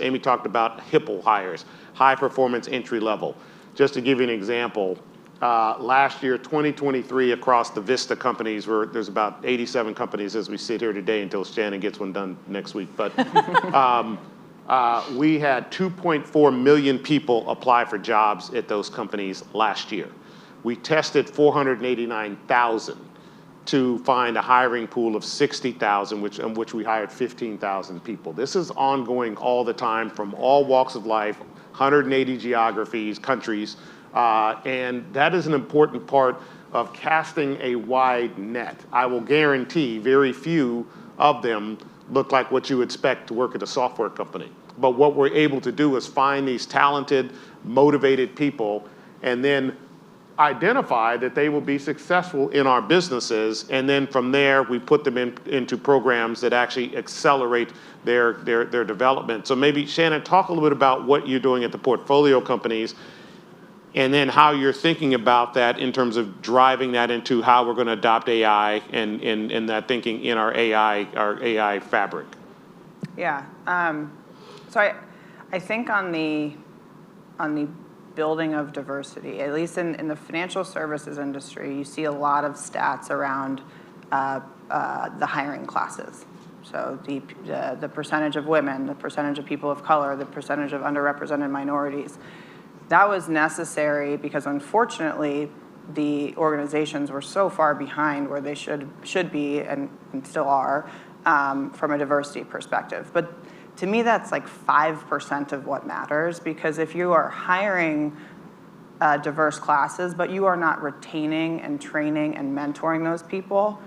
Amy talked about HIPPL hires, high performance entry level. Just to give you an example, last year, 2023, across the Vista companies, there's about 87 companies as we sit here today until Shannon gets one done next week. But we had 2.4 million people apply for jobs at those companies last year. We tested 489,000 to find a hiring pool of 60,000, in which we hired 15,000 people. This is ongoing all the time from all walks of life, 180 geographies, countries, and that is an important part of casting a wide net. I will guarantee very few of them look like what you expect to work at a software company. But what we're able to do is find these talented, motivated people and then identify that they will be successful in our businesses, and then from there we put them into programs that actually accelerate their development. So maybe Shannon, talk a little bit about what you're doing at the portfolio companies, and then how you're thinking about that in terms of driving that into how we're going to adopt AI and that thinking in our AI fabric. Yeah. So I think on the building of diversity, at least in the financial services industry, you see a lot of stats around the hiring classes. So the percentage of women, the percentage of people of color, the percentage of underrepresented minorities. That was necessary because unfortunately the organizations were so far behind where they should be and still are from a diversity perspective. But to me, that's like 5% of what matters, because if you are hiring diverse classes, but you are not retaining and training and mentoring those people,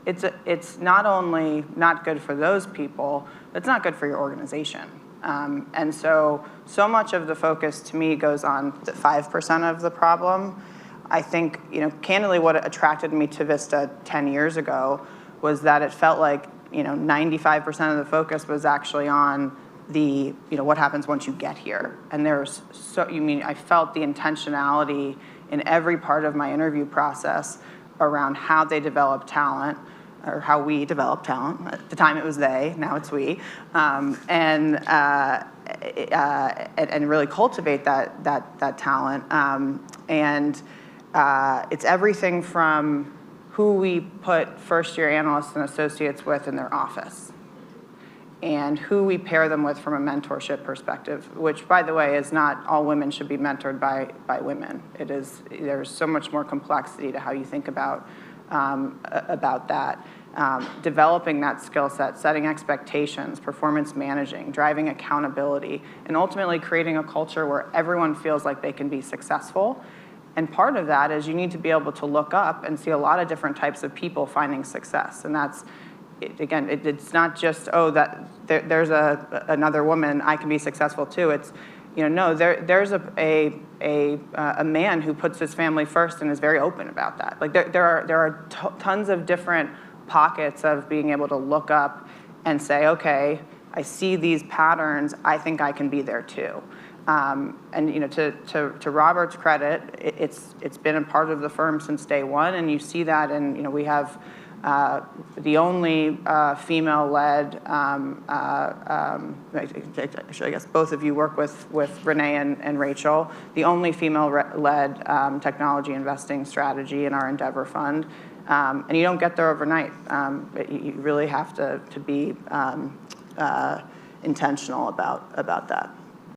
it's not only not good for those people, but it's not good for your organization. And so much of the focus to me goes on the 5% of the problem. I think, candidly, what attracted me to Vista 10 years ago was that it felt like 95% of the focus was actually on the, what happens once you get here. And I felt the intentionality in every part of my interview process around how they develop talent, or how we develop talent. At the time it was they, now it's we, and really cultivate that talent. It's everything from who we put first-year analysts and associates with in their office, and who we pair them with from a mentorship perspective, which, by the way, is not all women should be mentored by women. There's so much more complexity to how you think about that. Developing that skill set, setting expectations, performance managing, driving accountability, and ultimately creating a culture where everyone feels like they can be successful. And part of that is you need to be able to look up and see a lot of different types of people finding success. And that's, again, it's not just, that there's another woman, I can be successful too. It's, no, there's a man who puts his family first and is very open about that. Like there are tons of different pockets of being able to look up and say, okay, I see these patterns, I think I can be there too. And to Robert's credit, it's been a part of the firm since day one, and you see that in, we have the only female-led, actually I guess both of you work with Renee and Rachel, the only female-led technology investing strategy in our Endeavor Fund. And you don't get there overnight. You really have to be intentional about that.